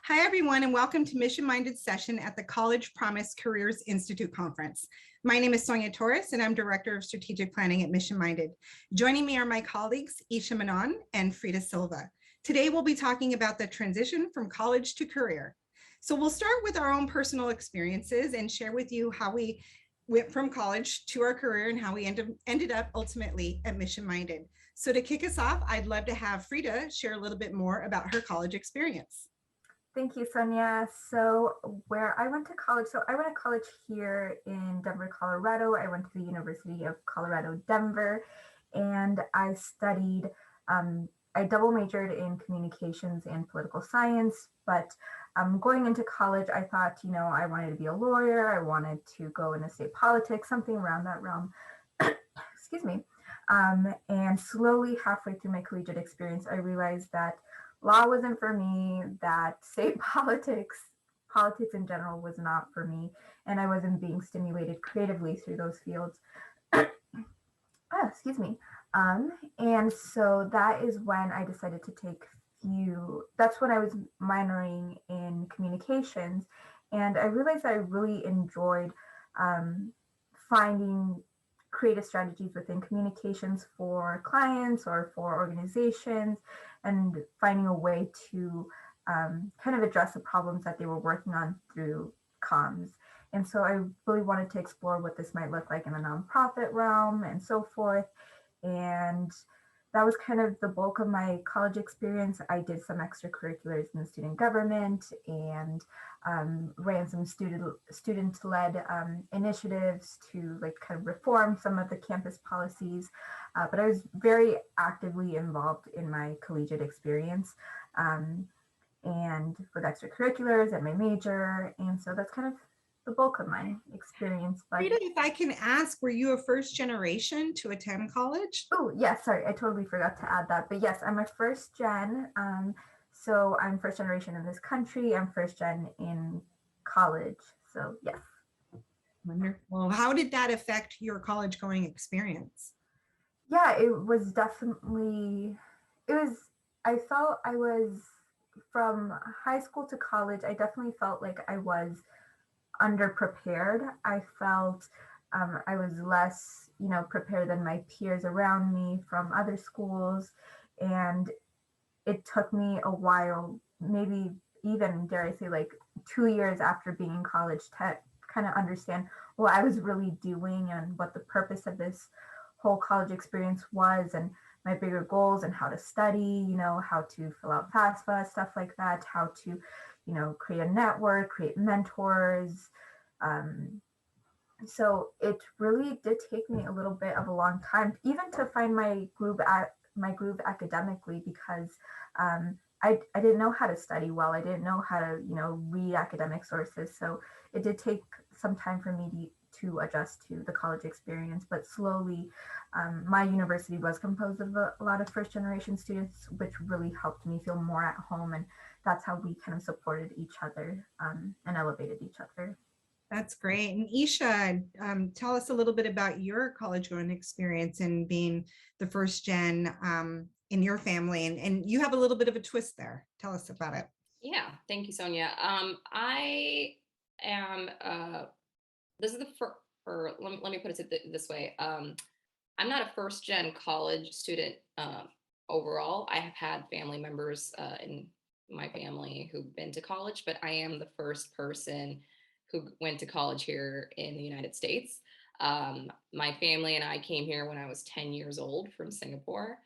Hi, everyone, and welcome to Mission Minded session at the College Promise Careers Institute Conference. My name is Sonia Torres, and I'm Director of Strategic Planning at Mission Minded. Joining me are my colleagues, Esha Menon and Frida Silva. Today, we'll be talking about the transition from college to career. So we'll start with our own personal experiences and share with you how we went from college to our career and how we ended up ultimately at Mission Minded. So to kick us off, I'd love to have Frida share a little bit more about her college experience. Thank you, Sonia. So where I went to college, I went to college here in Denver, Colorado. I went to the University of Colorado, Denver, and I studied, I double majored in communications and political science, but going into college, I thought, I wanted to be a lawyer. I wanted to go into state politics, something around that realm. Excuse me. And slowly halfway through my collegiate experience, I realized that law wasn't for me, that state politics in general was not for me, and I wasn't being stimulated creatively through those fields. Excuse me. And so that is when I decided to that's when I was minoring in communications, and I realized I really enjoyed finding creative strategies within communications for clients or for organizations, and finding a way to kind of address the problems that they were working on through comms. And so I really wanted to explore what this might look like in the nonprofit realm and so forth. And that was kind of the bulk of my college experience. I did some extracurriculars in the student government and ran some student-led initiatives to kind of reform some of the campus policies. But I was very actively involved in my collegiate experience and with extracurriculars and my major. And so that's kind of the bulk of my experience. But Frida, if I can ask, were you a first generation to attend college? Oh, yes, sorry, I totally forgot to add that. But yes, I'm a first gen. So I'm first generation in this country. I'm first gen in college. So yes. Wonderful. How did that affect your college going experience? Yeah, it was definitely, I felt I was, from high school to college, I definitely felt like I was underprepared. I felt I was less, prepared than my peers around me from other schools. And it took me a while, maybe even, dare I say, 2 years after being in college to kind of understand what I was really doing and what the purpose of this whole college experience was, and my bigger goals, and how to study, how to fill out FAFSA, stuff like that, how to, create a network, create mentors. So it really did take me a little bit of a long time, even to find my groove academically, because I didn't know how to study well. I didn't know how to, read academic sources. So it did take some time for me to adjust to the college experience, but slowly my university was composed of a lot of first generation students, which really helped me feel more at home. And that's how we kind of supported each other and elevated each other. That's great. And Esha, tell us a little bit about your college going experience and being the first gen in your family. And you have a little bit of a twist there. Tell us about it. Yeah, thank you, Sonia. I am, this is the first, or let me put it this way. I'm not a first gen college student overall. I have had family members in my family who've been to college, but I am the first person who went to college here in the United States. My family and I came here when I was 10 years old from Singapore.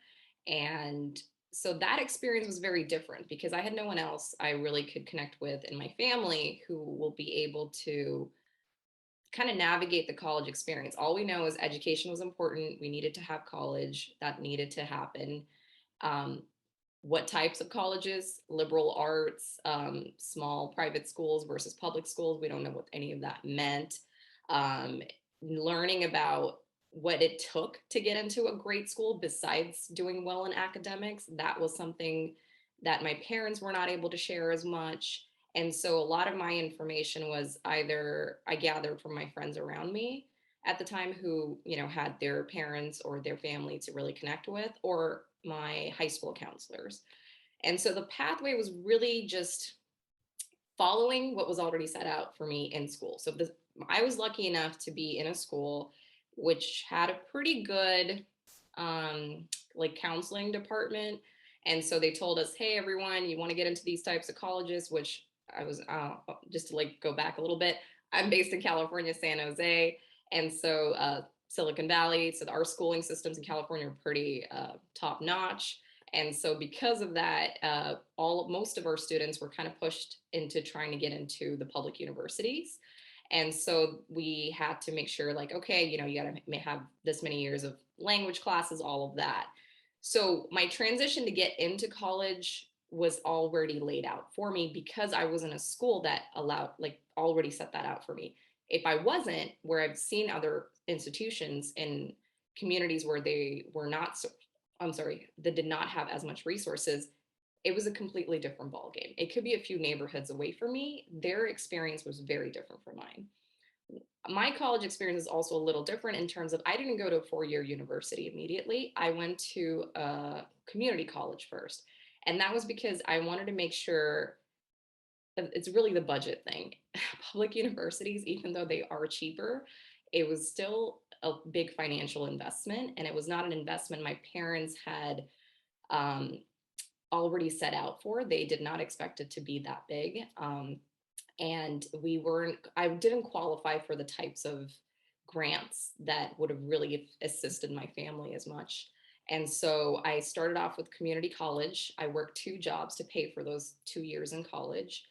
And so that experience was very different because I had no one else I really could connect with in my family who will be able to kind of navigate the college experience. All we know is education was important. We needed to have college. That needed to happen. What types of colleges, liberal arts, small private schools versus public schools. We don't know what any of that meant. Learning about what it took to get into a great school besides doing well in academics, that was something that my parents were not able to share as much. And so a lot of my information was either I gathered from my friends around me at the time who, had their parents or their family to really connect with, or my high school counselors. And so the pathway was really just following what was already set out for me in school. So I was lucky enough to be in a school which had a pretty good like counseling department. And so they told us, hey, everyone, you want to get into these types of colleges, which I was, just to like go back a little bit, I'm based in California, San Jose. And so Silicon Valley, so our schooling systems in California are pretty top notch. And so because of that, most of our students were kind of pushed into trying to get into the public universities. And so we had to make sure like, okay, you know, you got to have this many years of language classes, all of that. So my transition to get into college was already laid out for me because I was in a school that allowed, like already set that out for me. If I wasn't, where I've seen other institutions in communities where they were not, that did not have as much resources, it was a completely different ballgame. It could be a few neighborhoods away from me. Their experience was very different from mine. My college experience is also a little different in terms of I didn't go to a 4-year university immediately. I went to a community college first. And that was because I wanted to make sure it's really the budget thing. Public universities, even though they are cheaper, it was still a big financial investment. And it was not an investment my parents had already set out for. They did not expect it to be that big. And I didn't qualify for the types of grants that would have really assisted my family as much. And so I started off with community college. I worked 2 jobs to pay for those 2 years in college.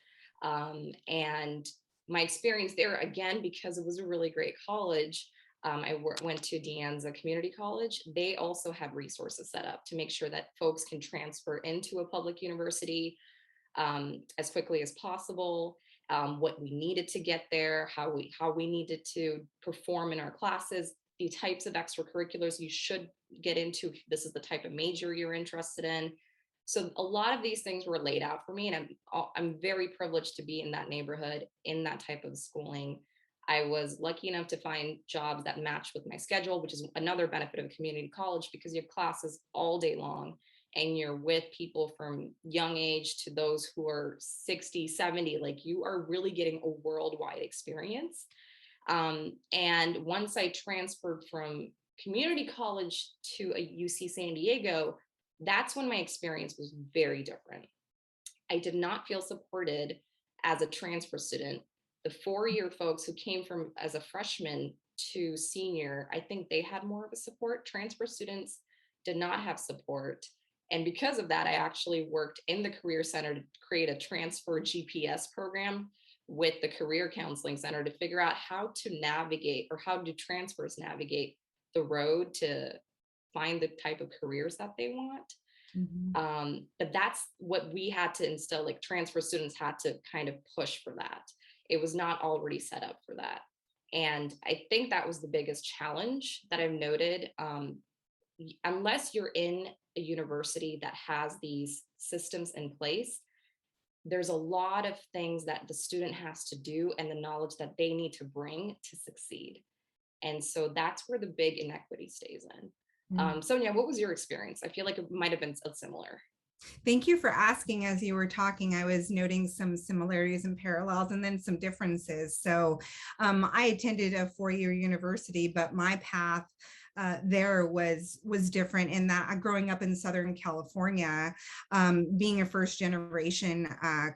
And my experience there, again, because it was a really great college, I went to De Anza Community College. They also had resources set up to make sure that folks can transfer into a public university as quickly as possible. What we needed to get there, how we needed to perform in our classes, the types of extracurriculars you should get into. This is the type of major you're interested in. So a lot of these things were laid out for me, and I'm very privileged to be in that neighborhood, in that type of schooling. I was lucky enough to find jobs that matched with my schedule, which is another benefit of community college because you have classes all day long and you're with people from young age to those who are 60, 70, like you are really getting a worldwide experience. And once I transferred from community college to a UC San Diego, that's when my experience was very different. I did not feel supported as a transfer student. The 4-year folks who came from as a freshman to senior, I think they had more of a support. Transfer students did not have support. And because of that, I actually worked in the Career Center to create a transfer GPS program with the Career Counseling Center to figure out how to navigate, or how do transfers navigate the road to find the type of careers that they want. Mm-hmm. But that's what we had to instill, like transfer students had to kind of push for that. It was not already set up for that. And I think that was the biggest challenge that I've noted. Unless you're in a university that has these systems in place, there's a lot of things that the student has to do and the knowledge that they need to bring to succeed. And so that's where the big inequity stays in. Sonia, what was your experience? I feel like it might have been similar. Thank you for asking. As you were talking, I was noting some similarities and parallels and then some differences. So I attended a 4-year university, but my path there was different in that growing up in Southern California, being a first generation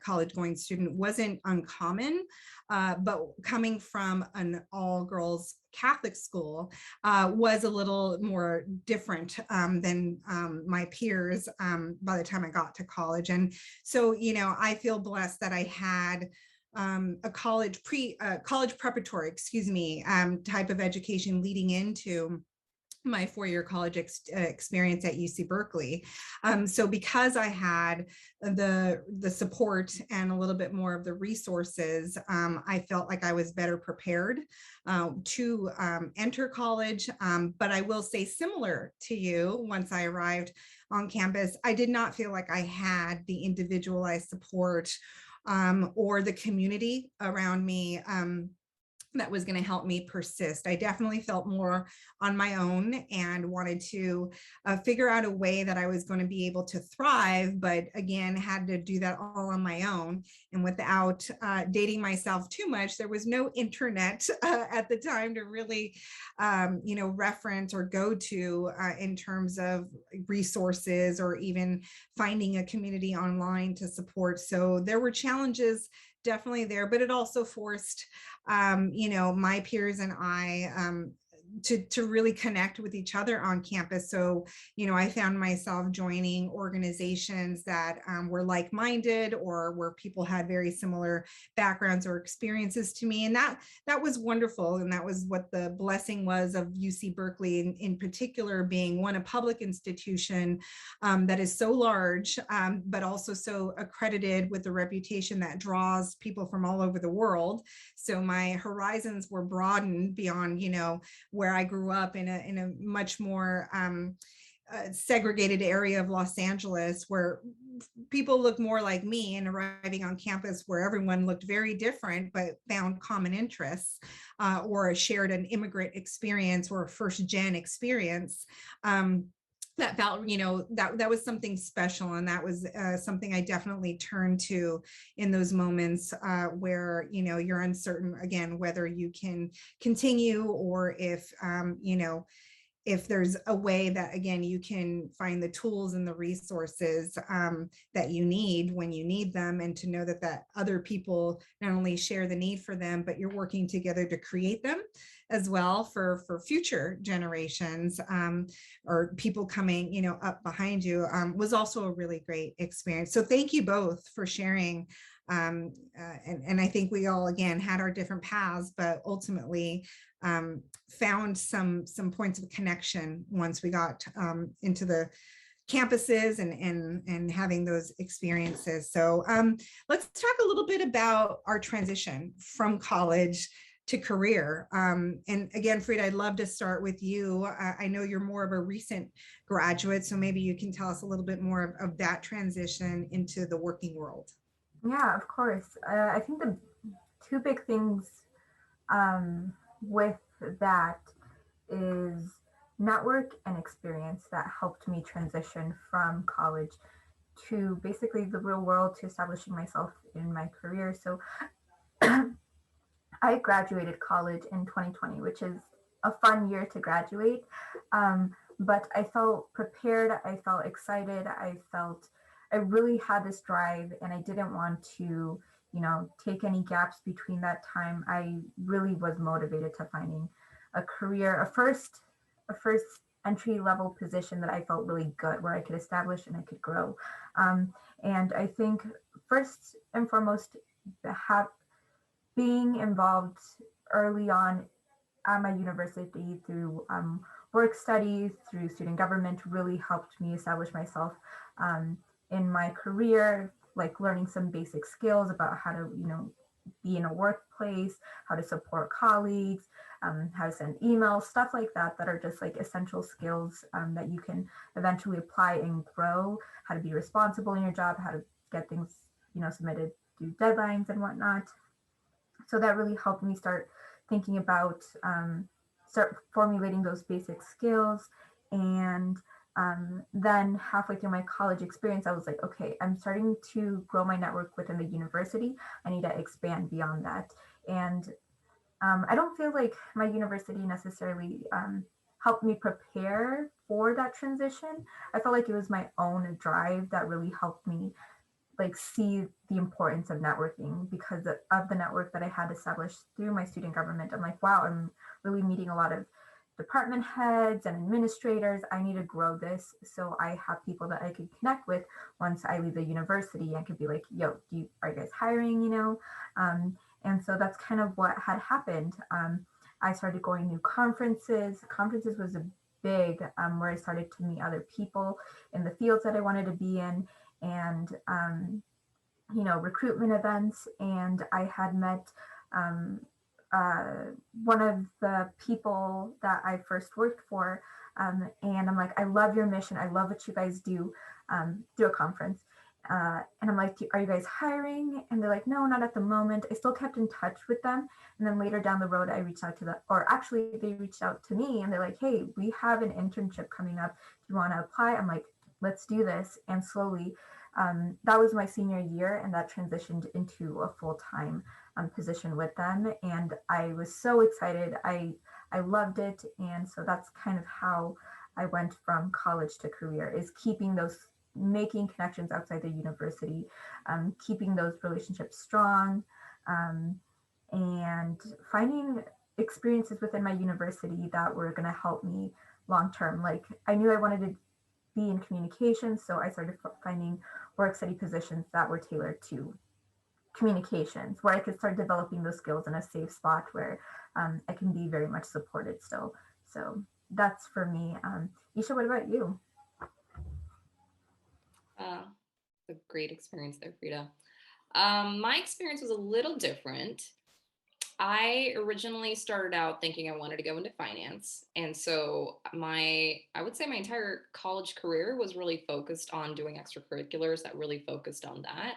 college going student wasn't uncommon, but coming from an all girls Catholic school was a little more different than my peers by the time I got to college. And so, you know, I feel blessed that I had a college preparatory, type of education leading into my 4-year college experience at UC Berkeley. So because I had the support and a little bit more of the resources, I felt like I was better prepared to enter college. But I will say, similar to you, once I arrived on campus, I did not feel like I had the individualized support or the community around me that was going to help me persist. I definitely felt more on my own and wanted to figure out a way that I was going to be able to thrive, but again, had to do that all on my own. And without dating myself too much, there was no internet at the time to really, reference or go to in terms of resources or even finding a community online to support. So there were challenges definitely there, but it also forced my peers and I to really connect with each other on campus. So, I found myself joining organizations that were like-minded or where people had very similar backgrounds or experiences to me. And that was wonderful. And that was what the blessing was of UC Berkeley in particular, being one, a public institution that is so large, but also so accredited with a reputation that draws people from all over the world. So my horizons were broadened beyond, where I grew up in a much more segregated area of Los Angeles, where people look more like me, and arriving on campus where everyone looked very different but found common interests or shared an immigrant experience or a first gen experience. That felt, that was something special. And that was something I definitely turned to in those moments where, you're uncertain, again, whether you can continue or if there's a way that, again, you can find the tools and the resources that you need when you need them, and to know that other people not only share the need for them, but you're working together to create them as well for future generations or people coming, up behind you, was also a really great experience. So thank you both for sharing. And I think we all, again, had our different paths, but ultimately found some points of connection once we got into the campuses and having those experiences. So let's talk a little bit about our transition from college to career. And again, Frida, I'd love to start with you. I know you're more of a recent graduate, so maybe you can tell us a little bit more of that transition into the working world. Yeah, of course. I think the two big things with that is network and experience that helped me transition from college to basically the real world, to establishing myself in my career. So I graduated college in 2020, which is a fun year to graduate. But I felt prepared. I felt excited. I really had this drive, and I didn't want to, take any gaps between that time. I really was motivated to finding a career, a first entry level position that I felt really good, where I could establish and I could grow. And I think first and foremost, being involved early on at my university through work studies, through student government, really helped me establish myself in my career, like learning some basic skills about how to, be in a workplace, how to support colleagues, how to send emails, stuff like that are just like essential skills that you can eventually apply and grow, how to be responsible in your job, how to get things, submitted, do deadlines and whatnot. So that really helped me start thinking about, start formulating those basic skills. And then halfway through my college experience, I was like, okay, I'm starting to grow my network within the university. I need to expand beyond that. And I don't feel like my university necessarily helped me prepare for that transition. I felt like it was my own drive that really helped me like see the importance of networking, because of the network that I had established through my student government. I'm like, wow, I'm really meeting a lot of department heads and administrators. I need to grow this so I have people that I could connect with once I leave the university and could be like, yo, are you guys hiring, and so that's kind of what had happened. I started going to conferences. Conferences was a big where I started to meet other people in the fields that I wanted to be in, and recruitment events. And I had met one of the people that I first worked for, and I'm like, I love your mission. I love what you guys do through a conference. And I'm like, are you guys hiring? And they're like, no, not at the moment. I still kept in touch with them. And then later down the road, I reached out to them, or actually they reached out to me and they're like, hey, we have an internship coming up. Do you want to apply? I'm like, let's do this. And slowly, that was my senior year, and that transitioned into a full-time position with them. And I was so excited. I loved it. And so that's kind of how I went from college to career, is making connections outside the university, keeping those relationships strong, and finding experiences within my university that were going to help me long term. Like, I knew I wanted to be in communications, so I started finding work study positions that were tailored to communications, where I could start developing those skills in a safe spot where I can be very much supported still. So that's for me. Esha, what about you? A great experience there, Frida. My experience was a little different. I originally started out thinking I wanted to go into finance. And so I would say my entire college career was really focused on doing extracurriculars that really focused on that.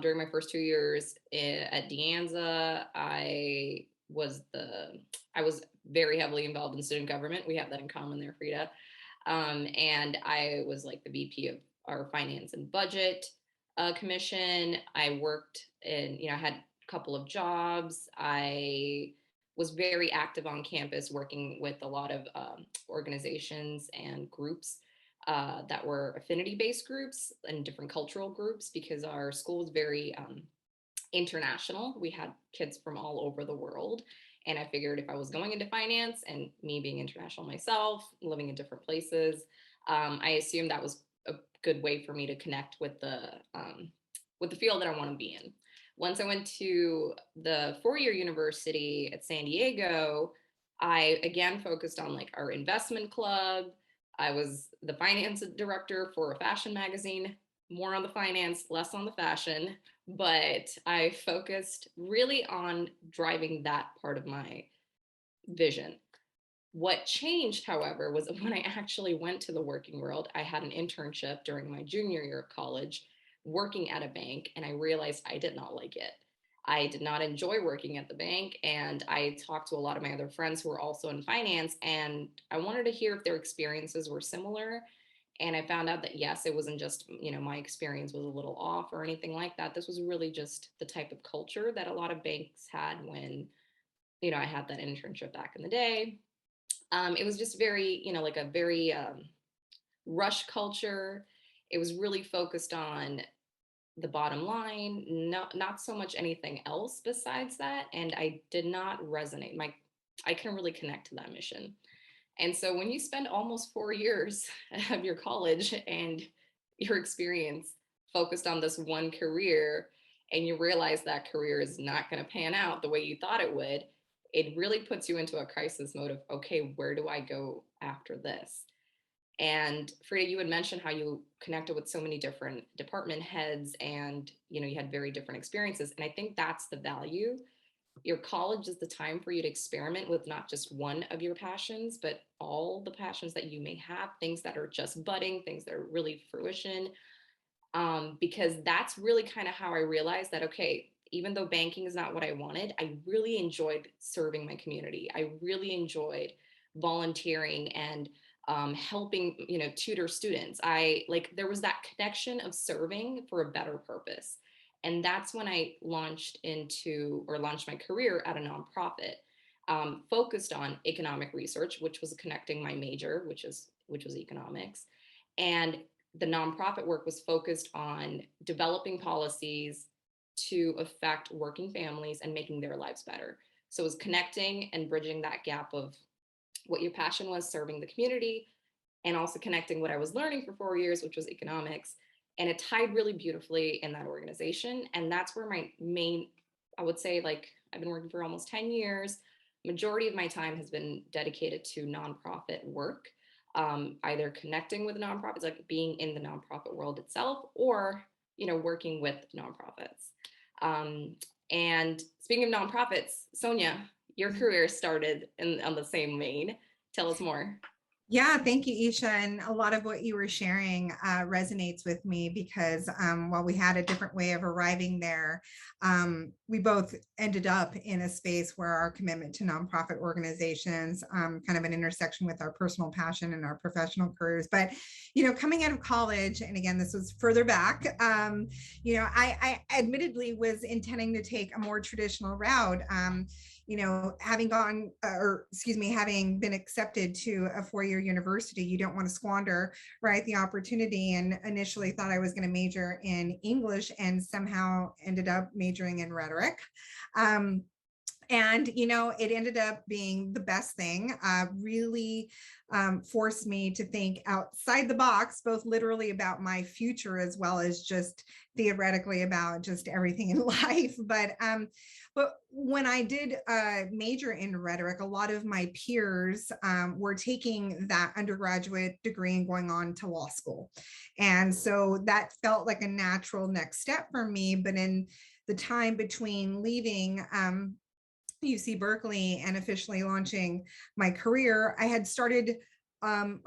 During my first 2 years at De Anza, I was very heavily involved in student government. We have that in common there, Frida. And I was like the VP of our finance and budget commission. I worked I had a couple of jobs. I was very active on campus working with a lot of organizations and groups that were affinity-based groups and different cultural groups, because our school was very international. We had kids from all over the world. And I figured if I was going into finance, and me being international myself, living in different places, I assumed that was a good way for me to connect with the field that I want to be in. Once I went to the four-year university at San Diego, I again focused on like our investment club. I was the finance director for a fashion magazine, more on the finance, less on the fashion, but I focused really on driving that part of my vision. What changed, however, was when I actually went to the working world. I had an internship during my junior year of college working at a bank, and I realized I did not like it. I did not enjoy working at the bank, and I talked to a lot of my other friends who were also in finance, and I wanted to hear if their experiences were similar. And I found out that yes, it wasn't just, my experience was a little off or anything like that. This was really just the type of culture that a lot of banks had when, I had that internship back in the day. It was just very, like a very rush culture. It was really focused on the bottom line, not so much anything else besides that. And I did not resonate. I couldn't really connect to that mission. And so when you spend almost 4 years of your college and your experience focused on this one career, and you realize that career is not going to pan out the way you thought it would, it really puts you into a crisis mode of, okay, where do I go after this? And Frida, you had mentioned how you connected with so many different department heads, and you had very different experiences. And I think that's the value. Your college is the time for you to experiment with not just one of your passions, but all the passions that you may have, things that are just budding, things that are really fruition. Because that's really kind of how I realized that, okay, even though banking is not what I wanted, I really enjoyed serving my community. I really enjoyed volunteering and helping, tutor students. There was that connection of serving for a better purpose. And that's when I launched my career at a nonprofit focused on economic research, which was connecting my major, which was economics. And the nonprofit work was focused on developing policies to affect working families and making their lives better. So it was connecting and bridging that gap of what your passion was, serving the community, and also connecting what I was learning for 4 years, which was economics. And it tied really beautifully in that organization. And that's where my main, I would say, like, I've been working for almost 10 years. Majority of my time has been dedicated to nonprofit work, either connecting with nonprofits, like being in the nonprofit world itself, or, working with nonprofits. And speaking of nonprofits, Sonia, your career started on the same vein. Tell us more. Yeah, thank you, Isha. And a lot of what you were sharing resonates with me because while we had a different way of arriving there, we both ended up in a space where our commitment to nonprofit organizations, kind of an intersection with our personal passion and our professional careers. But, coming out of college, and again, this was further back, I admittedly was intending to take a more traditional route. Having having been accepted to a four-year university, you don't want to squander, right, the opportunity. And initially thought I was going to major in English and somehow ended up majoring in rhetoric. And it ended up being the best thing. Really forced me to think outside the box, both literally about my future as well as just theoretically about just everything in life. But when I did major in rhetoric, a lot of my peers were taking that undergraduate degree and going on to law school. And so that felt like a natural next step for me. But in the time between leaving UC Berkeley and officially launching my career, I had started,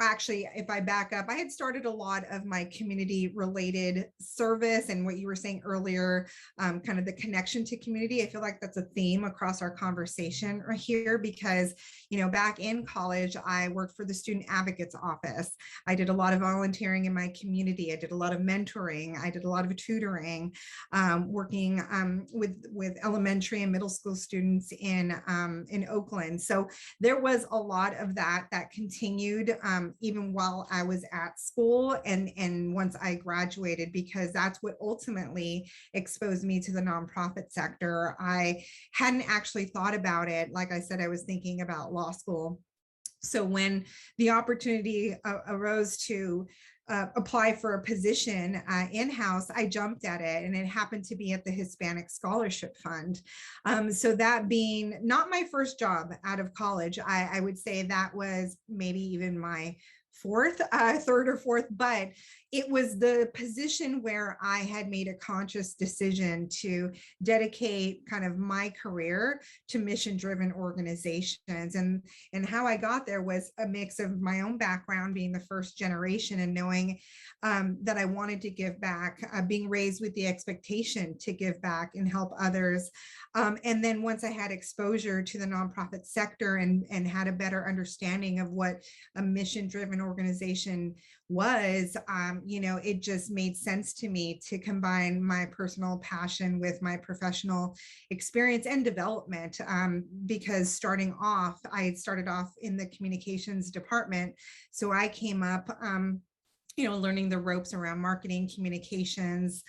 actually, if I back up, I had started a lot of my community related service and what you were saying earlier, kind of the connection to community. I feel like that's a theme across our conversation right here because, back in college, I worked for the Student Advocates Office. I did a lot of volunteering in my community. I did a lot of mentoring. I did a lot of tutoring, working with elementary and middle school students in Oakland. So there was a lot of that continued even while I was at school and once I graduated, because that's what ultimately exposed me to the nonprofit sector. I hadn't actually thought about it. Like I said, I was thinking about law school. So when the opportunity arose to apply for a position in-house, I jumped at it, and it happened to be at the Hispanic Scholarship Fund. So that being not my first job out of college, I would say that was maybe even my third or fourth, but it was the position where I had made a conscious decision to dedicate kind of my career to mission-driven organizations. And how I got there was a mix of my own background, being the first generation, and knowing that I wanted to give back, being raised with the expectation to give back and help others. And then once I had exposure to the nonprofit sector and had a better understanding of what a mission-driven organization was, it just made sense to me to combine my personal passion with my professional experience and development. Because I had started off in the communications department. So I came up, learning the ropes around marketing, communications,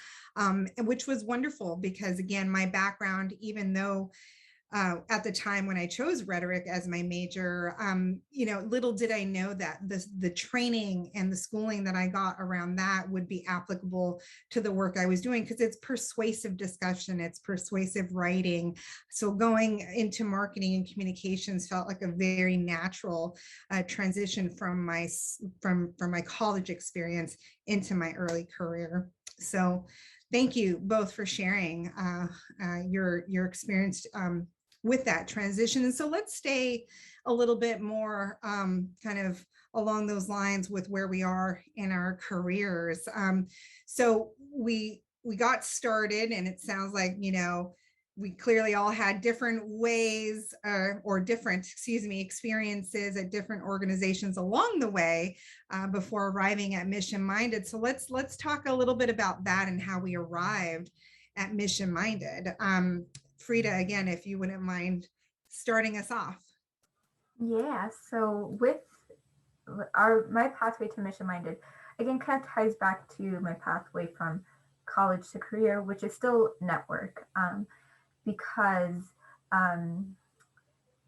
which was wonderful because, again, my background, even though at the time when I chose rhetoric as my major, little did I know that the training and the schooling that I got around that would be applicable to the work I was doing, because it's persuasive discussion, it's persuasive writing. So going into marketing and communications felt like a very natural transition from my college experience into my early career. So thank you both for sharing your experience with that transition. And so let's stay a little bit more kind of along those lines with where we are in our careers. So we got started, and it sounds like, we clearly all had different ways or different, experiences at different organizations along the way before arriving at Mission Minded. So let's talk a little bit about that and how we arrived at Mission Minded. Frida, again, if you wouldn't mind starting us off. Yeah, so with my pathway to Mission Minded, again, kind of ties back to my pathway from college to career, which is still network. Because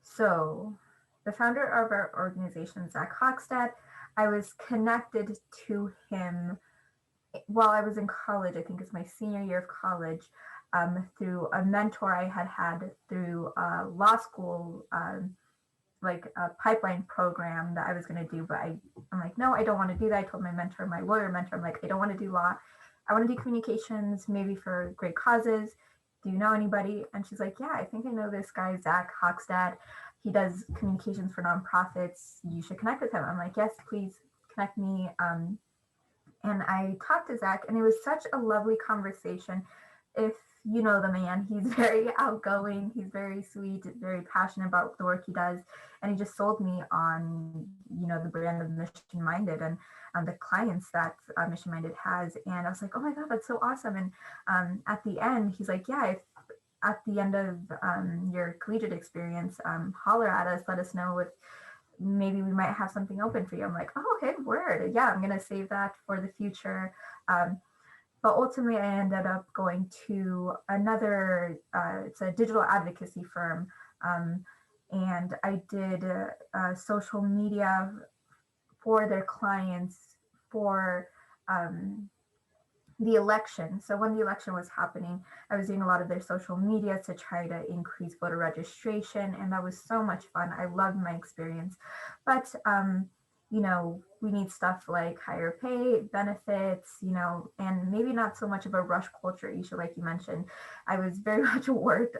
so the founder of our organization, Zach Hochstadt, I was connected to him while I was in college. I think it's my senior year of college, through a mentor I had through law school, like a pipeline program that I was going to do. But I'm like, no, I don't want to do that. I told my lawyer mentor, I'm like, I don't want to do law. I want to do communications, maybe for great causes. Do you know anybody? And she's like, yeah, I think I know this guy, Zach Hochstadt. he does communications for nonprofits. You should connect with him. I'm like, yes, please connect me. And I talked to Zach, and it was such a lovely conversation. If you know the man, he's very outgoing, he's very sweet, very passionate about the work he does, and he just sold me on, the brand of Mission Minded and the clients that Mission Minded has. And I was like, oh my God, that's so awesome. And at the end, he's like, yeah, if at the end of your collegiate experience, holler at us, let us know if maybe we might have something open for you. I'm like, oh, okay, word. Yeah, I'm going to save that for the future. But ultimately, I ended up going to another, it's a digital advocacy firm. And I did social media for their clients for the election. So when the election was happening, I was doing a lot of their social media to try to increase voter registration. And that was so much fun. I loved my experience. But, we need stuff like higher pay, benefits, and maybe not so much of a rush culture issue, like you mentioned. I was very much worked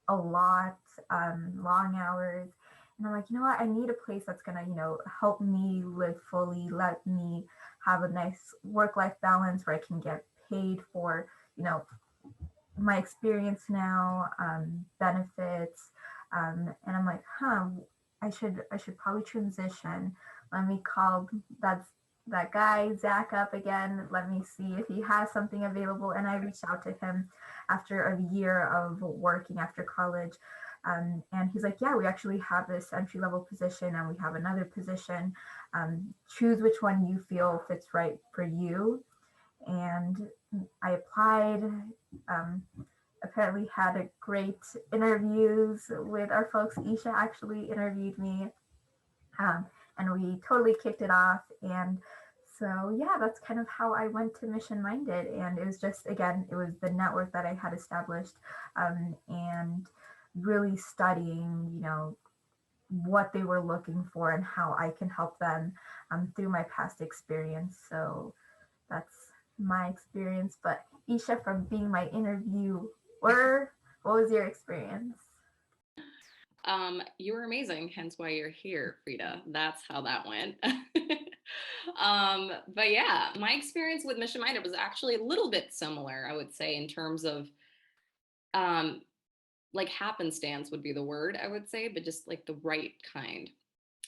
a lot, long hours. And I'm like, you know what? I need a place that's going to, help me live fully, let me have a nice work-life balance where I can get paid for, my experience now, benefits. And I'm like, I should probably transition. Let me call that guy, Zach, up again. Let me see if he has something available. And I reached out to him after a year of working after college. And he's like, yeah, we actually have this entry level position and we have another position. Choose which one you feel fits right for you. And I applied, apparently had a great interviews with our folks. Esha actually interviewed me, and we totally kicked it off. And so, yeah, that's kind of how I went to Mission Minded. And it was just, again, it was the network that I had established, and really studying, what they were looking for and how I can help them through my past experience. So that's my experience. But Esha, from being my interviewer, what was your experience? You were amazing, hence why you're here, Frida. That's how that went. But yeah, my experience with Mission Minded was actually a little bit similar, I would say, in terms of like happenstance would be the word, I would say, but just like the right kind.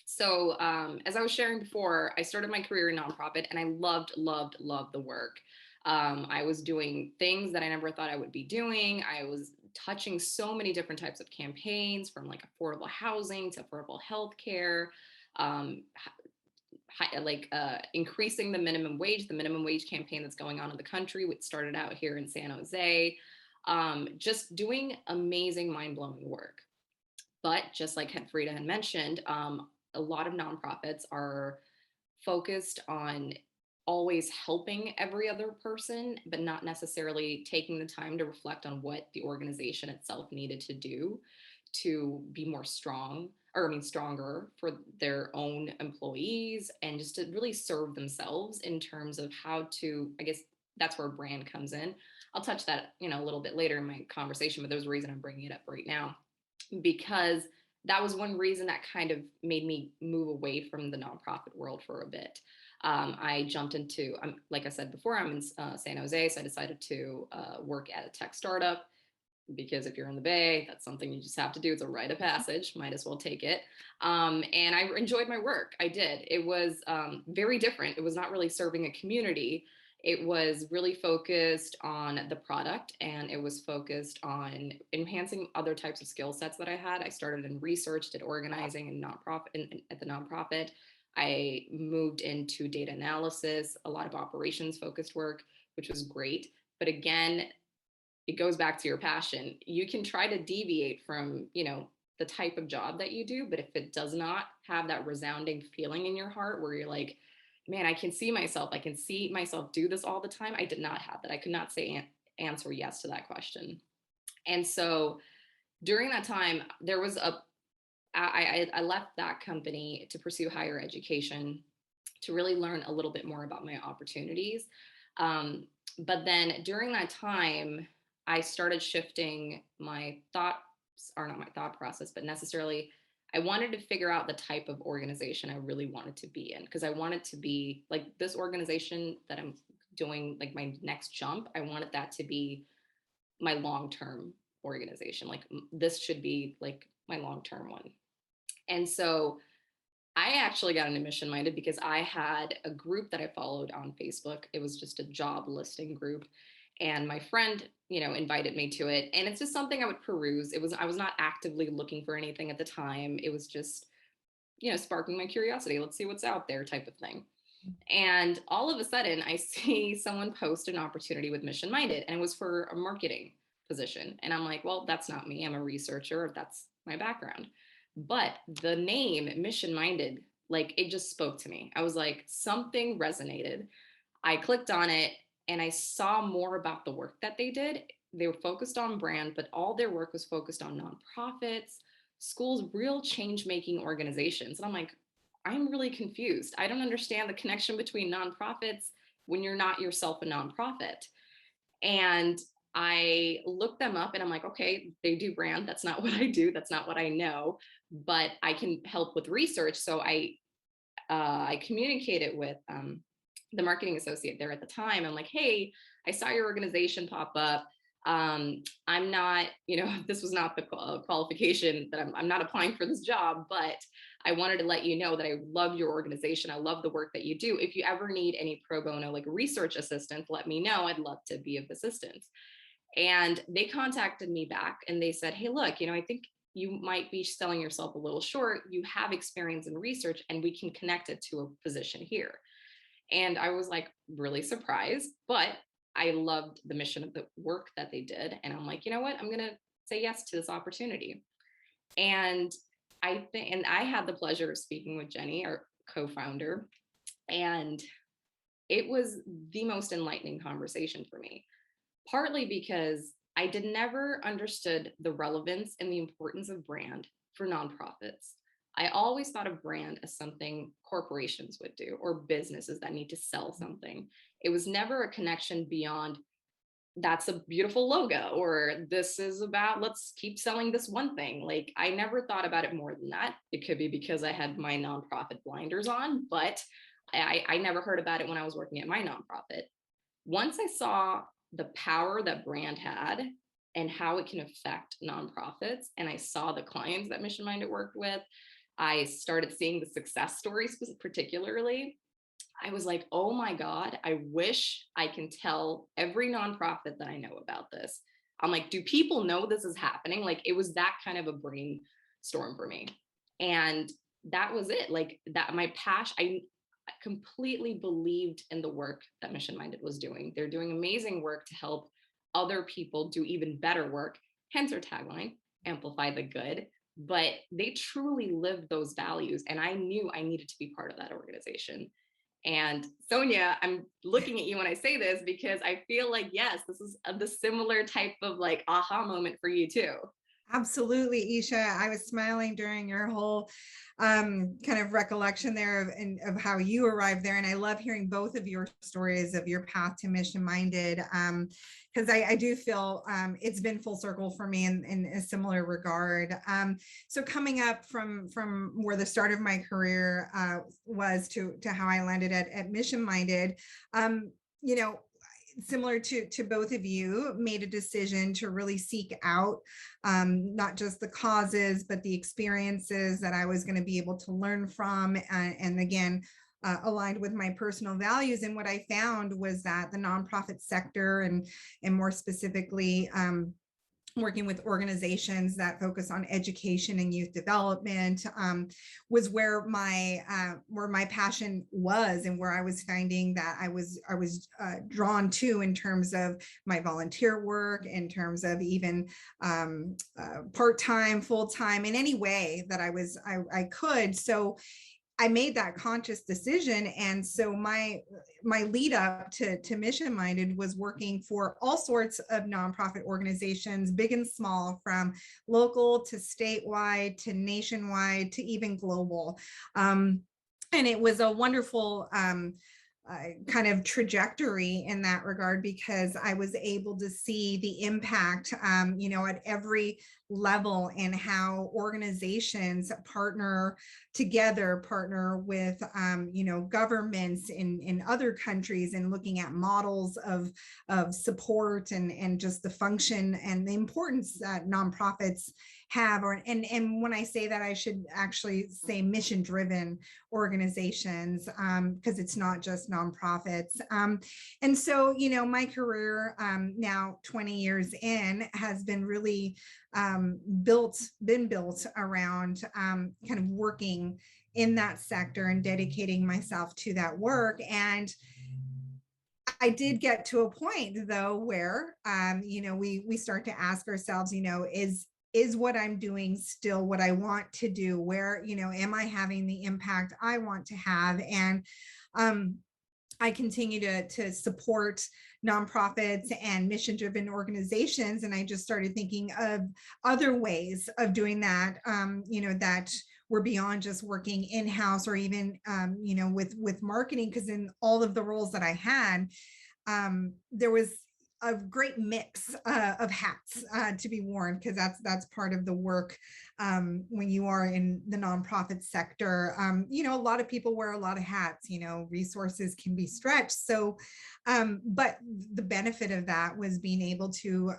So as I was sharing before, I started my career in nonprofit and I loved the work. I was doing things that I never thought I would be doing. I was touching so many different types of campaigns, from like affordable housing to affordable healthcare, increasing the minimum wage campaign that's going on in the country, which started out here in San Jose, just doing amazing, mind-blowing work. But just like Frida had mentioned, a lot of nonprofits are focused on always helping every other person, but not necessarily taking the time to reflect on what the organization itself needed to do to be more stronger for their own employees, and just to really serve themselves in terms of how to, I guess that's where brand comes in. I'll touch that, a little bit later in my conversation, but there's a reason I'm bringing it up right now, because that was one reason that kind of made me move away from the nonprofit world for a bit. I jumped into, like I said before, I'm in San Jose, so I decided to work at a tech startup, because if you're in the Bay, that's something you just have to do. It's a rite of passage, might as well take it. And I enjoyed my work. I did. It was very different. It was not really serving a community. It was really focused on the product, and it was focused on enhancing other types of skill sets that I had. I started in research, did organizing and at the nonprofit. I moved into data analysis, a lot of operations focused work, which was great. But again, it goes back to your passion. You can try to deviate from, the type of job that you do, but if it does not have that resounding feeling in your heart where you're like, man, I can see myself do this all the time, I did not have that. I could not answer yes to that question. And so during that time, there was I left that company to pursue higher education, to really learn a little bit more about my opportunities. But then during that time, I started shifting my thoughts, or not my thought process, but necessarily I wanted to figure out the type of organization I really wanted to be in, because I wanted to be like this organization that I'm doing, like my next jump. I wanted that to be my long-term organization. Like this should be like my long-term one. And so I actually got into Mission Minded because I had a group that I followed on Facebook. It was just a job listing group. And my friend, invited me to it. And it's just something I would peruse. I was not actively looking for anything at the time. It was just, sparking my curiosity. Let's see what's out there type of thing. And all of a sudden I see someone post an opportunity with Mission Minded, and it was for a marketing position. And I'm like, well, that's not me. I'm a researcher. That's my background. But the name Mission Minded, like it just spoke to me. I was like, something resonated. I clicked on it and I saw more about the work that they did. They were focused on brand, but all their work was focused on nonprofits, schools, real change-making organizations. And I'm like, I'm really confused. I don't understand the connection between nonprofits when you're not yourself a nonprofit. And I looked them up and I'm like, okay, they do brand. That's not what I do. That's not what I know, but I can help with research. So I communicated with the marketing associate there at the time. I'm like, hey, I saw your organization pop up. I'm not, this was not the qualification that I'm not applying for this job, but I wanted to let you know that I love your organization. I love the work that you do. If you ever need any pro bono, like research assistance, let me know. I'd love to be of assistance. And they contacted me back and they said, hey, look, I think you might be selling yourself a little short. You have experience in research and we can connect it to a position here. And I was like really surprised, but I loved the mission of the work that they did. And I'm like, you know what? I'm going to say yes to this opportunity. And I had the pleasure of speaking with Jenny, our co-founder, and it was the most enlightening conversation for me, partly because I never understood the relevance and the importance of brand for nonprofits. I always thought of brand as something corporations would do or businesses that need to sell something. It was never a connection beyond that's a beautiful logo or this is about let's keep selling this one thing. Like I never thought about it more than that. It could be because I had my nonprofit blinders on, but I never heard about it when I was working at my nonprofit. Once I saw the power that brand had and how it can affect nonprofits, and I saw the clients that Mission Minded worked with, I started seeing the success stories particularly. I was like, oh my God, I wish I can tell every nonprofit that I know about this. I'm like, do people know this is happening? Like it was that kind of a brainstorm for me. And that was it. Like that, my passion, I completely believed in the work that Mission Minded was doing. They're doing amazing work to help other people do even better work. Hence our tagline, amplify the good. But they truly lived those values. And I knew I needed to be part of that organization. And Sonia, I'm looking at you when I say this because I feel like, yes, this is the similar type of like aha moment for you too. Absolutely, Esha. I was smiling during your whole kind of recollection there of how you arrived there. And I love hearing both of your stories of your path to Mission Minded, because I do feel it's been full circle for me in a similar regard. So coming up from where the start of my career was to how I landed at Mission Minded, similar to both of you, made a decision to really seek out not just the causes, but the experiences that I was going to be able to learn from. And again, aligned with my personal values. And what I found was that the nonprofit sector and more specifically, working with organizations that focus on education and youth development was where my passion was, and where I was finding that I was drawn to in terms of my volunteer work, in terms of even part-time, full-time, in any way that I could. So I made that conscious decision. And so my lead up to Mission Minded was working for all sorts of nonprofit organizations, big and small, from local to statewide to nationwide to even global. And it was a wonderful kind of trajectory in that regard, because I was able to see the impact, at every level in how organizations partner together, partner with governments in other countries, and looking at models of support and just the function and the importance that nonprofits have. And when I say that, I should actually say mission driven organizations, because it's not just nonprofits. And so, my career, now 20 years in, has been really been built around kind of working in that sector and dedicating myself to that work. And I did get to a point, though, where we start to ask ourselves, is what I'm doing still what I want to do? Where, am I having the impact I want to have? And I continue to support nonprofits and mission-driven organizations. And I just started thinking of other ways of doing that, that were beyond just working in-house, or even, with marketing, because in all of the roles that I had, there was a great mix of hats to be worn, because that's part of the work when you are in the nonprofit sector. A lot of people wear a lot of hats, resources can be stretched. So, but the benefit of that was being able to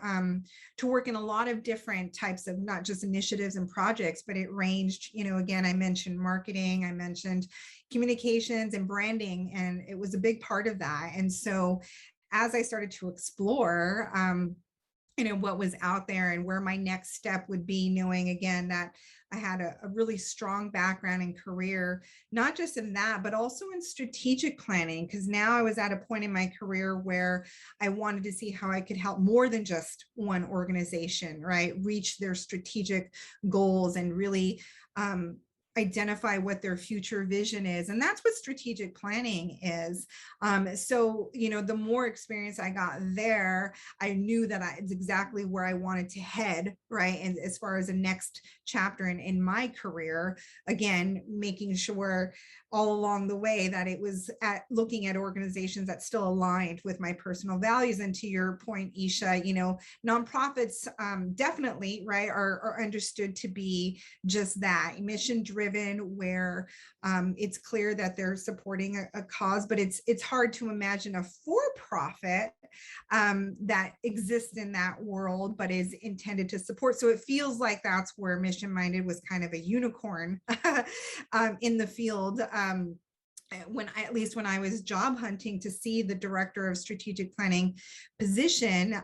work in a lot of different types of, not just initiatives and projects, but it ranged, again, I mentioned marketing, I mentioned communications and branding, and it was a big part of that. And so as I started to explore, what was out there and where my next step would be, knowing again that I had a really strong background and career, not just in that, but also in strategic planning, because now I was at a point in my career where I wanted to see how I could help more than just one organization, right, reach their strategic goals and really identify what their future vision is. And that's what strategic planning is. So, the more experience I got there, I knew that it's exactly where I wanted to head, right? And as far as the next chapter in my career, again, making sure all along the way that it was looking at organizations that still aligned with my personal values. And to your point, Esha, nonprofits definitely, right, are understood to be just that, mission driven, where it's clear that they're supporting a cause, but it's hard to imagine a for-profit that exists in that world, but is intended to support. So it feels like that's where Mission Minded was kind of a unicorn in the field. At least when I was job hunting to see the director of strategic planning position,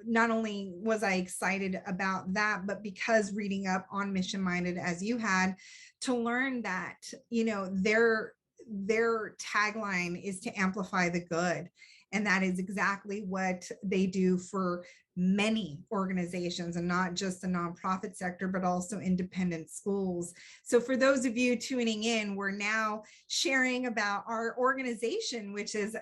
not only was I excited about that, but because reading up on Mission Minded as you had, to learn that, their tagline is to amplify the good. And that is exactly what they do for many organizations, and not just the nonprofit sector, but also independent schools. So for those of you tuning in, we're now sharing about our organization, which is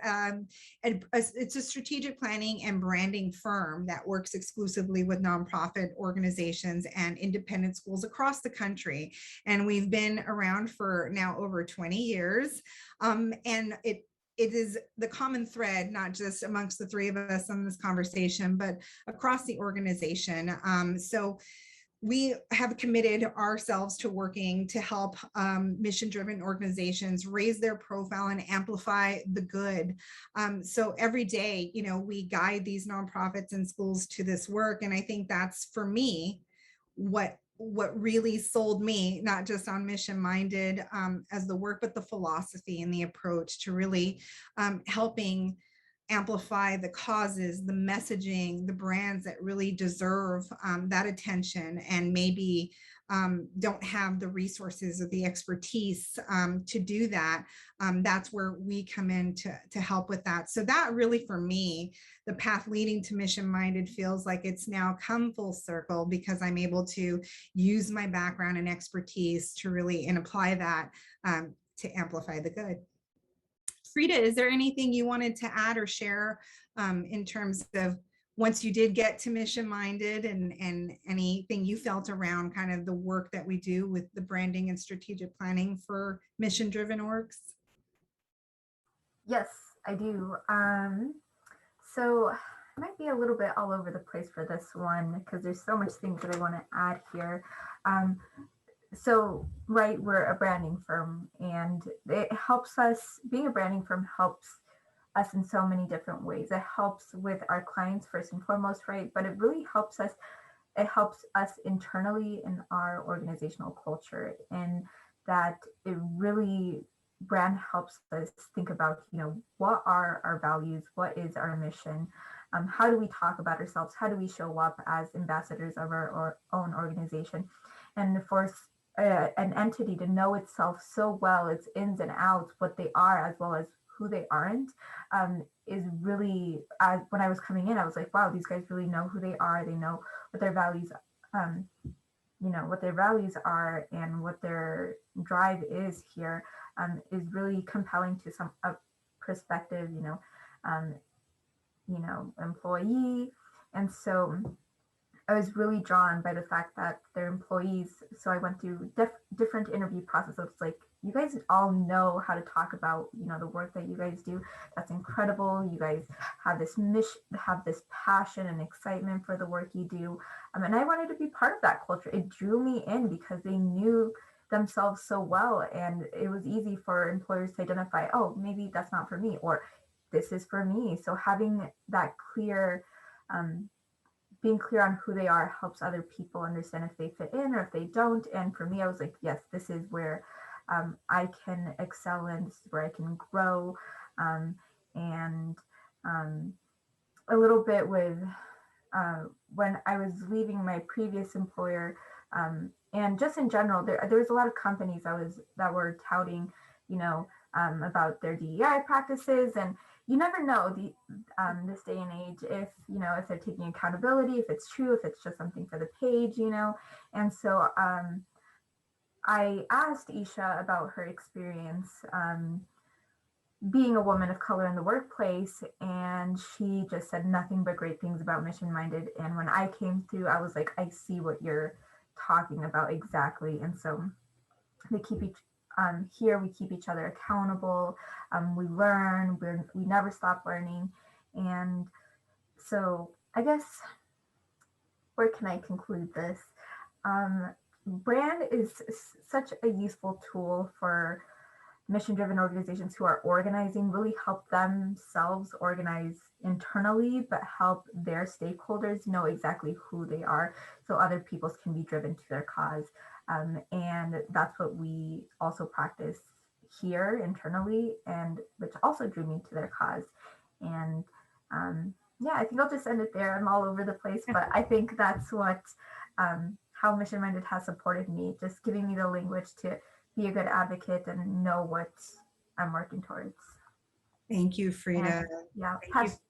it's a strategic planning and branding firm that works exclusively with nonprofit organizations and independent schools across the country. And we've been around for now over 20 years. And it is the common thread, not just amongst the three of us on this conversation, but across the organization. So we have committed ourselves to working to help mission-driven organizations raise their profile and amplify the good. So every day, we guide these nonprofits and schools to this work. And I think that's, for me, what really sold me, not just on Mission Minded as the work, but the philosophy and the approach to really helping amplify the causes, the messaging, the brands that really deserve that attention and maybe don't have the resources or the expertise to do that. That's where we come in to help with that. So that really, for me, the path leading to Mission Minded feels like it's now come full circle, because I'm able to use my background and expertise to really and apply that to amplify the good. Frida, is there anything you wanted to add or share in terms of once you did get to Mission Minded, and anything you felt around kind of the work that we do with the branding and strategic planning for mission driven orgs? Yes, I do. So might be a little bit all over the place for this one because there's so much things that I want to add here. So, right, we're a branding firm, and it helps us, being a branding firm helps us in so many different ways. It helps with our clients first and foremost, right? But it really helps us, it helps us internally in our organizational culture, and that it really, brand helps us think about, what are our values, what is our mission, how do we talk about ourselves, how do we show up as ambassadors of our own organization. And for an entity to know itself so well, its ins and outs, what they are as well as who they aren't, is really, when I was coming in, I was like, wow, these guys really know who they are. They know what their values, what their values are, and what their drive is here, is really compelling to some perspective, employee. And so I was really drawn by the fact that they're employees. So I went through different interview processes. Like, you guys all know how to talk about, the work that you guys do. That's incredible. You guys have this mission, have this passion and excitement for the work you do. And I wanted to be part of that culture. It drew me in because they knew themselves so well. And it was easy for employers to identify, oh, maybe that's not for me, or this is for me. So having that clear, being clear on who they are helps other people understand if they fit in or if they don't. And for me, I was like, yes, this is where I can excel in, this is where I can grow. And a little bit with when I was leaving my previous employer, and just in general, there was a lot of companies that were touting, about their DEI practices, and you never know this day and age if they're taking accountability, if it's true, if it's just something for the page, And so I asked Esha about her experience being a woman of color in the workplace, and she just said nothing but great things about Mission Minded. And when I came through, I was like, I see what you're talking about exactly. And so they keep here we keep each other accountable. We learn. We never stop learning. And so I guess, where can I conclude this? Brand is such a useful tool for mission-driven organizations who are organizing, really help themselves organize internally, but help their stakeholders know exactly who they are, so other people can be driven to their cause. And that's what we also practice here internally, and which also drew me to their cause. And yeah, I think I'll just end it there. I'm all over the place, but I think that's what how Mission Minded has supported me, just giving me the language to be a good advocate and know what I'm working towards. Thank you, Frida. And, yeah,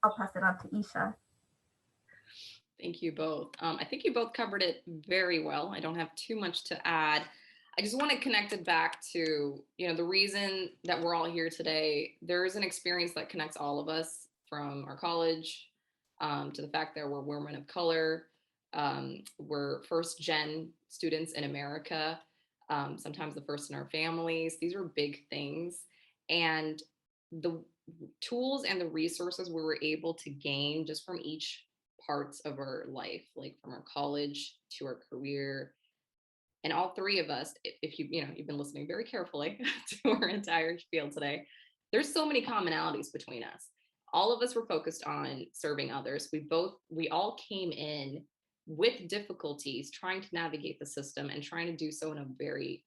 I'll pass it on to Esha. Thank you both. I think you both covered it very well. I don't have too much to add. I just want to connect it back to, the reason that we're all here today. There is an experience that connects all of us, from our college to the fact that we're women of color. We're first gen students in America, sometimes the first in our families. These are big things. And the tools and the resources we were able to gain just from each parts of our life, like from our college to our career. And all three of us, if you've been listening very carefully to our entire spiel today, there's so many commonalities between us. All of us were focused on serving others. We all came in with difficulties trying to navigate the system and trying to do so in a very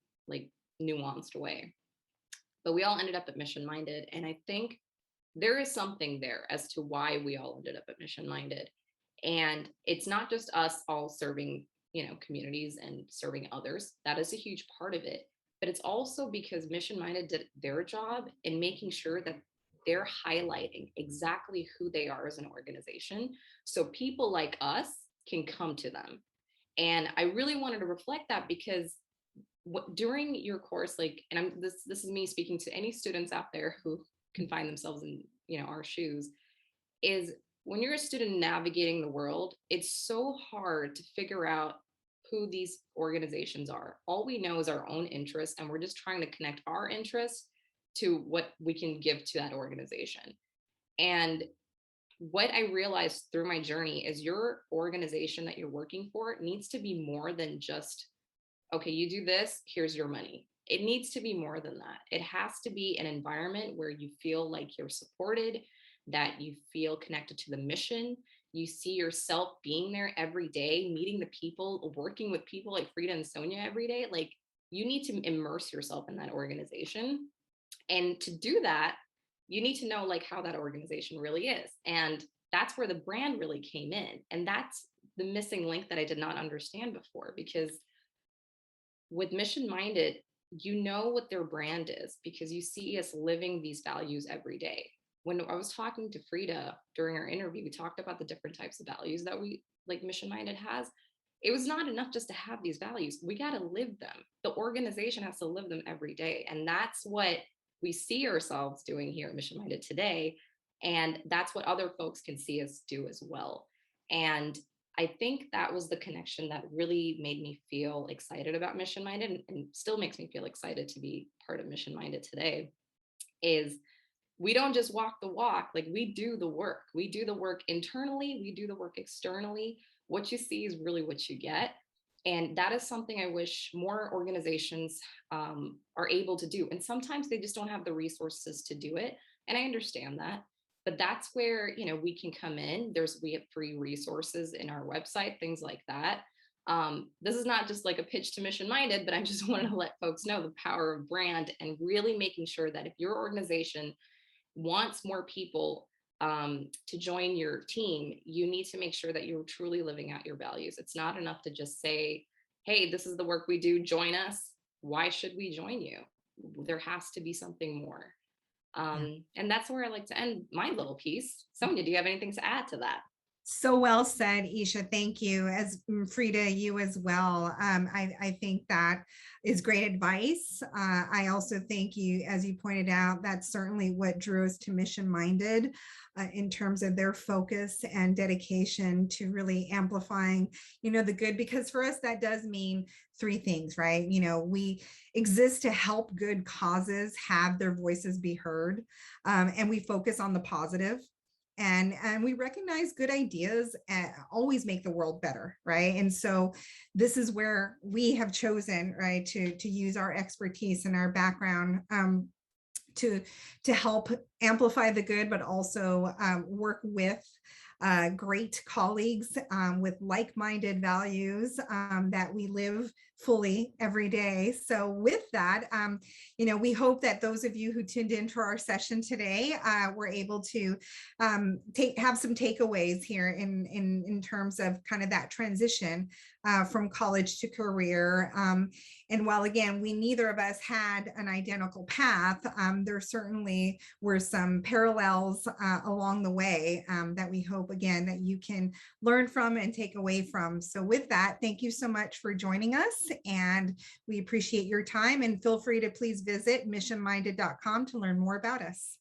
nuanced way. But we all ended up at Mission Minded. And I think there is something there as to why we all ended up at Mission Minded. And it's not just us all serving, communities and serving others. That is a huge part of it. But it's also because Mission Minded did their job in making sure that they're highlighting exactly who they are as an organization, so people like us can come to them. And I really wanted to reflect that because during your course, this is me speaking to any students out there who can find themselves in our shoes, is when you're a student navigating the world, it's so hard to figure out who these organizations are. All we know is our own interests, and we're just trying to connect our interests to what we can give to that organization. And what I realized through my journey is your organization that you're working for needs to be more than just, okay, you do this, here's your money. It needs to be more than that. It has to be an environment where you feel like you're supported, that you feel connected to the mission. You see yourself being there every day, meeting the people, working with people like Frida and Sonia every day. Like, you need to immerse yourself in that organization. And to do that, you need to know like how that organization really is. And that's where the brand really came in. And that's the missing link that I did not understand before, because with Mission Minded, you know what their brand is because you see us living these values every day. When I was talking to Frida during our interview, we talked about the different types of values that we like Mission Minded has. It was not enough just to have these values. We got to live them. The organization has to live them every day. And that's what we see ourselves doing here at Mission Minded today. And that's what other folks can see us do as well. And I think that was the connection that really made me feel excited about Mission Minded, and still makes me feel excited to be part of Mission Minded today, is we don't just walk the walk, like we do the work. We do the work internally, we do the work externally. What you see is really what you get. And that is something I wish more organizations are able to do. And sometimes they just don't have the resources to do it. And I understand that. But that's where, you know, we can come in. We have free resources in our website, things like that. This is not just like a pitch to Mission Minded, but I just wanted to let folks know the power of brand and really making sure that if your organization wants more people to join your team, you need to make sure that you're truly living out your values. It's not enough to just say, hey, this is the work we do, join us. Why should we join you? There has to be something more. And that's where I like to end my little piece. Sonia, do you have anything to add to that? So well said, Esha. Thank you. As Frida, you as well. I think that is great advice. I also think you, as you pointed out, that's certainly what drew us to Mission Minded in terms of their focus and dedication to really amplifying, you know, the good, because for us, that does mean three things, right? You know, we exist to help good causes have their voices be heard, and we focus on the positive. And we recognize good ideas always make the world better, right? And so this is where we have chosen, right, to use our expertise and our background to help amplify the good, but also work with great colleagues with like-minded values that we live fully every day. So with that, you know, we hope that those of you who tuned into our session today were able to have some takeaways here in terms of kind of that transition from college to career. And while again, we neither of us had an identical path, there certainly were some parallels along the way that we hope again that you can learn from and take away from. So with that, thank you so much for joining us, and we appreciate your time, and feel free to please visit missionminded.com to learn more about us.